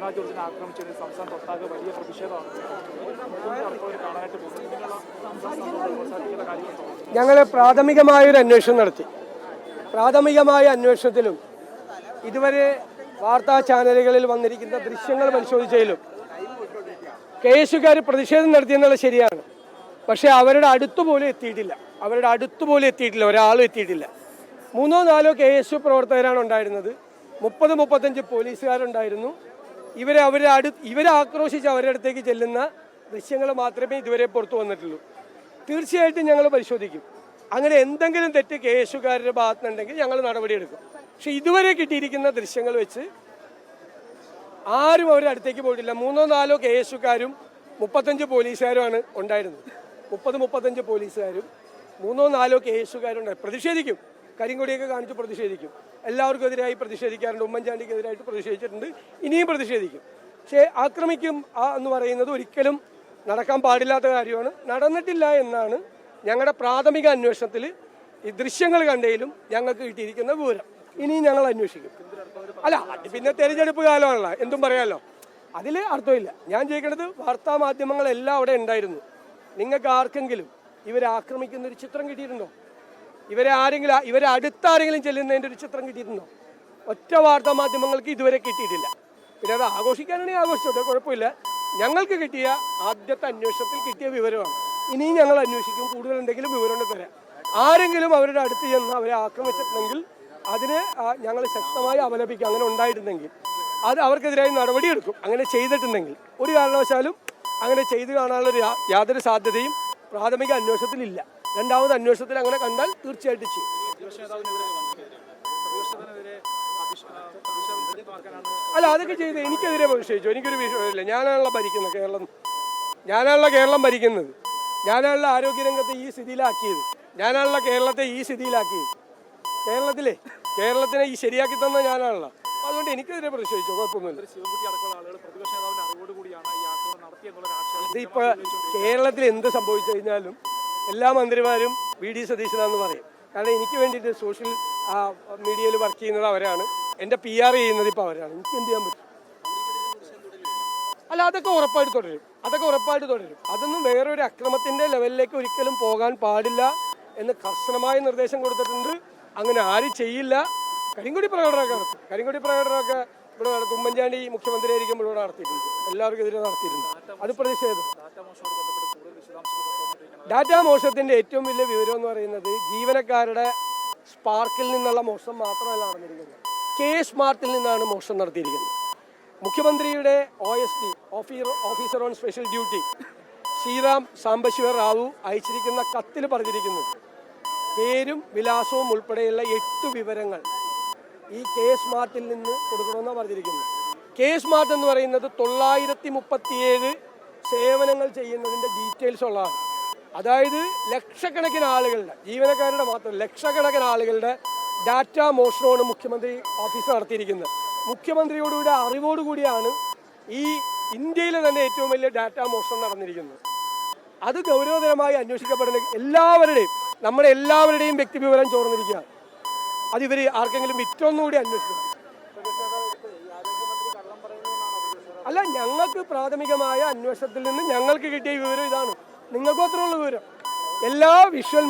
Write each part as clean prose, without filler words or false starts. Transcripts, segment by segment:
ഷാനാ ജോർജിനെ ആക്രമിച്ചതിന് സംസ്ഥാനത്തൊട്ടാകെ വലിയ പ്രതിഷേധമാണ് കാണാനായിട്ട് പോകുന്നത്. ഞങ്ങൾ പ്രാഥമികമായൊരു അന്വേഷണം നടത്തി. പ്രാഥമികമായ അന്വേഷണത്തിലും ഇതുവരെ വാർത്താ ചാനലുകളിൽ വന്നിരിക്കുന്ന ദൃശ്യങ്ങൾ പരിശോധിച്ചതിലും കേസുകാർ പ്രതിഷേധം നടത്തിയെന്നുള്ളത് ശരിയാണ്. പക്ഷേ അവരുടെ അടുത്തുപോലും എത്തിയിട്ടില്ല. ഒരാളും എത്തിയിട്ടില്ല. 3-4 KSU പ്രവർത്തകരാണ് ഉണ്ടായിരുന്നത്. 30-35 പോലീസുകാരുണ്ടായിരുന്നു. ഇവരെ ആക്രോശിച്ച് അവരുടെ അടുത്തേക്ക് ചെല്ലുന്ന ദൃശ്യങ്ങൾ മാത്രമേ ഇതുവരെ പുറത്തു വന്നിട്ടുള്ളൂ. തീർച്ചയായിട്ടും ഞങ്ങൾ പരിശോധിക്കും. അങ്ങനെ എന്തെങ്കിലും തെറ്റ് കേസുകാരുടെ ഭാഗത്തുനിന്നുണ്ടെങ്കിൽ ഞങ്ങൾ നടപടിയെടുക്കും. പക്ഷെ ഇതുവരെ കിട്ടിയിരിക്കുന്ന ദൃശ്യങ്ങൾ വെച്ച് ആരും അവരുടെ അടുത്തേക്ക് പോയിട്ടില്ല. 3-4 കേസുകാരും 35 പോലീസുകാരുമാണ് ഉണ്ടായിരുന്നത്. 30-35 പോലീസുകാരും 3-4 കേസുകാരുണ്ടായി. പ്രതിഷേധിക്കും, കരിങ്കൊടിയൊക്കെ കാണിച്ച് പ്രതിഷേധിക്കും. എല്ലാവർക്കും എതിരായി പ്രതിഷേധിക്കാറുണ്ട്. ഉമ്മൻചാണ്ടിക്കെതിരായിട്ട് പ്രതിഷേധിച്ചിട്ടുണ്ട്, ഇനിയും പ്രതിഷേധിക്കും. പക്ഷേ ആക്രമിക്കും എന്ന് പറയുന്നത് ഒരിക്കലും നടക്കാൻ പാടില്ലാത്ത കാര്യമാണ്. നടന്നിട്ടില്ല എന്നാണ് ഞങ്ങളുടെ പ്രാഥമിക അന്വേഷണത്തിൽ ഈ ദൃശ്യങ്ങൾ കണ്ടതിലും ഞങ്ങൾക്ക് കിട്ടിയിരിക്കുന്ന വിവരം. ഇനിയും ഞങ്ങൾ അന്വേഷിക്കും. അല്ല, പിന്നെ തെരഞ്ഞെടുപ്പ് കാലമാണല്ലോ, എന്തും പറയാമല്ലോ, അതിൽ അർത്ഥമില്ല. ഞാൻ ചോദിക്കുന്നത്, വാർത്താ മാധ്യമങ്ങളെല്ലാം അവിടെ ഉണ്ടായിരുന്നു. നിങ്ങൾക്ക് ആർക്കെങ്കിലും ഇവരെ ആക്രമിക്കുന്ന ഒരു ചിത്രം കിട്ടിയിട്ടുണ്ടോ? ഇവരെ അടുത്താരെങ്കിലും ചെല്ലുന്നതിൻ്റെ ഒരു ചിത്രം കിട്ടിയിട്ടുണ്ടോ? ഒറ്റ വാർത്താ മാധ്യമങ്ങൾക്ക് ഇതുവരെ കിട്ടിയിട്ടില്ല. പിന്നെ അത് ആഘോഷിക്കാനാണെങ്കിൽ ആഘോഷിച്ചോട്ടെ, കുഴപ്പമില്ല. ഞങ്ങൾക്ക് കിട്ടിയ ആദ്യത്തെ അന്വേഷണത്തിൽ കിട്ടിയ വിവരമാണ്. ഇനിയും ഞങ്ങൾ അന്വേഷിക്കും. കൂടുതൽ എന്തെങ്കിലും വിവരം തരാം. ആരെങ്കിലും അവരുടെ അടുത്ത് ചെന്ന് അവരെ ആക്രമിച്ചിട്ടുണ്ടെങ്കിൽ അതിന് ഞങ്ങൾ ശക്തമായി അപലപിക്കും. അങ്ങനെ ഉണ്ടായിട്ടുണ്ടെങ്കിൽ അത് അവർക്കെതിരായി നടപടിയെടുക്കും. അങ്ങനെ ചെയ്തിട്ടുണ്ടെങ്കിൽ ഒരു കാരണവശാലും അങ്ങനെ ചെയ്തു കാണാനുള്ള യാതൊരു സാധ്യതയും പ്രാഥമിക അന്വേഷണത്തിലില്ല. രണ്ടാമത് അന്വേഷണത്തിൽ അങ്ങനെ കണ്ടാൽ തീർച്ചയായിട്ടും ചെയ്യും. അല്ല, അതൊക്കെ ചെയ്ത് എനിക്കെതിരെ പ്രതിഷേധിച്ചു. എനിക്കൊരു വിഷയമില്ല. ഞാനാണല്ലോ ഭരിക്കുന്നത് കേരളം. ഞാനാണല്ലോ കേരളം ഭരിക്കുന്നത്. ഞാനാണല്ലോ ആരോഗ്യരംഗത്തെ ഈ സ്ഥിതിയിലാക്കിയത്. ഞാനാണല്ലോ കേരളത്തെ ഈ സ്ഥിതിയിലാക്കിയത്. കേരളത്തിനെ ഈ ശരിയാക്കി തന്ന ഞാനാണല്ലോ. അതുകൊണ്ട് എനിക്കെതിരെ പ്രതിഷേധിച്ചു, കുഴപ്പമൊന്നുമില്ല. ഇതിപ്പോ കേരളത്തിൽ എന്ത് സംഭവിച്ചു കഴിഞ്ഞാലും എല്ലാ മന്ത്രിമാരും VD സതീശനാന്ന് പറയും. കാരണം എനിക്ക് വേണ്ടിയിട്ട് സോഷ്യൽ മീഡിയയിൽ വർക്ക് ചെയ്യുന്നത് അവരാണ്. എൻ്റെ PR ചെയ്യുന്നത് ഇപ്പോൾ അവരാണ്. എനിക്ക് എന്ത് ചെയ്യാൻ പറ്റും? അല്ല, അതൊക്കെ ഉറപ്പായിട്ട് തുടരും. അതൊന്നും വേറൊരു അക്രമത്തിൻ്റെ ലെവലിലേക്ക് ഒരിക്കലും പോകാൻ പാടില്ല എന്ന് കർശനമായ നിർദ്ദേശം കൊടുത്തിട്ടുണ്ട്. അങ്ങനെ ആരും ചെയ്യില്ല. കരിങ്കൊടി പ്രകടനമൊക്കെ ഇവിടെ നടത്തും. ഉമ്മൻചാണ്ടി മുഖ്യമന്ത്രിയായിരിക്കുമ്പോൾ ഇവിടെ നടത്തിയിട്ടുണ്ട്. എല്ലാവർക്കും എതിരെ നടത്തിയിട്ടുണ്ട്. അത് പ്രതിഷേധം. ഡാറ്റാ മോഷണത്തിൻ്റെ ഏറ്റവും വലിയ വിവരം എന്ന് പറയുന്നത് ജീവനക്കാരുടെ സ്പാർക്കിൽ നിന്നുള്ള മോഷണം മാത്രമല്ല നടന്നിരിക്കുന്നത്. K-സ്മാർട്ടിൽ നിന്നാണ് മോഷണം നടത്തിയിരിക്കുന്നത്. മുഖ്യമന്ത്രിയുടെ OSD officer on special duty Sriram Sambasiva Rao അയച്ചിരിക്കുന്ന കത്തിൽ പറഞ്ഞിരിക്കുന്നത് പേരും വിലാസവും ഉൾപ്പെടെയുള്ള 8 വിവരങ്ങൾ ഈ K-സ്മാർട്ടിൽ നിന്ന് കൊടുക്കണമെന്നാണ് പറഞ്ഞിരിക്കുന്നത്. K-സ്മാർട്ട് എന്ന് പറയുന്നത് 937 സേവനങ്ങൾ ചെയ്യുന്നതിൻ്റെ ഡീറ്റെയിൽസ് ഉള്ളതാണ്. അതായത് ലക്ഷക്കണക്കിന് ആളുകളുടെ, ജീവനക്കാരുടെ മാത്രം ലക്ഷക്കണക്കിന് ആളുകളുടെ ഡാറ്റാ മോഷണമാണ് മുഖ്യമന്ത്രി ഓഫീസ് നടത്തിയിരിക്കുന്നത്. മുഖ്യമന്ത്രിയോടുകൂടി അറിവോടുകൂടിയാണ് ഈ ഇന്ത്യയിലെ തന്നെ ഏറ്റവും വലിയ ഡാറ്റാ മോഷണം നടന്നിരിക്കുന്നത്. അത് ഗൗരവതരമായി അന്വേഷിക്കപ്പെടുന്ന നമ്മുടെ എല്ലാവരുടെയും വ്യക്തിവിവരം ചോർന്നിരിക്കുകയാണ്. അത് ഇവർ ആർക്കെങ്കിലും വിറ്റൊന്നുകൂടി അന്വേഷിക്കണം. അല്ല, ഞങ്ങൾക്ക് പ്രാഥമികമായ അന്വേഷണത്തിൽ നിന്ന് ഞങ്ങൾക്ക് കിട്ടിയ വിവരം ഇതാണ്. നിങ്ങൾക്കും അത്രയുള്ള വിവരം. എല്ലാ വിഷ്വൽ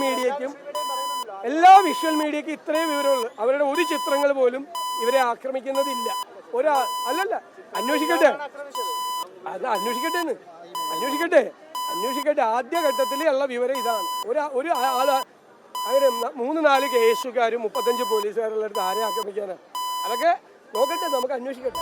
മീഡിയയ്ക്ക് ഇത്രയും വിവരമുള്ളൂ. അവരുടെ ഒരു ചിത്രങ്ങൾ പോലും ഇവരെ ആക്രമിക്കുന്നതില്ല. അല്ലല്ല, അന്വേഷിക്കട്ടെ. ആദ്യഘട്ടത്തിൽ ഉള്ള വിവരം ഇതാണ്. ഒരു ആള് അങ്ങനെ 3-4 കേസുകാരും 35 പോലീസുകാരുള്ള അടുത്ത് ആരെ ആക്രമിക്കാനാണ്? അതൊക്കെ നോക്കട്ടെ, നമുക്ക് അന്വേഷിക്കട്ടെ.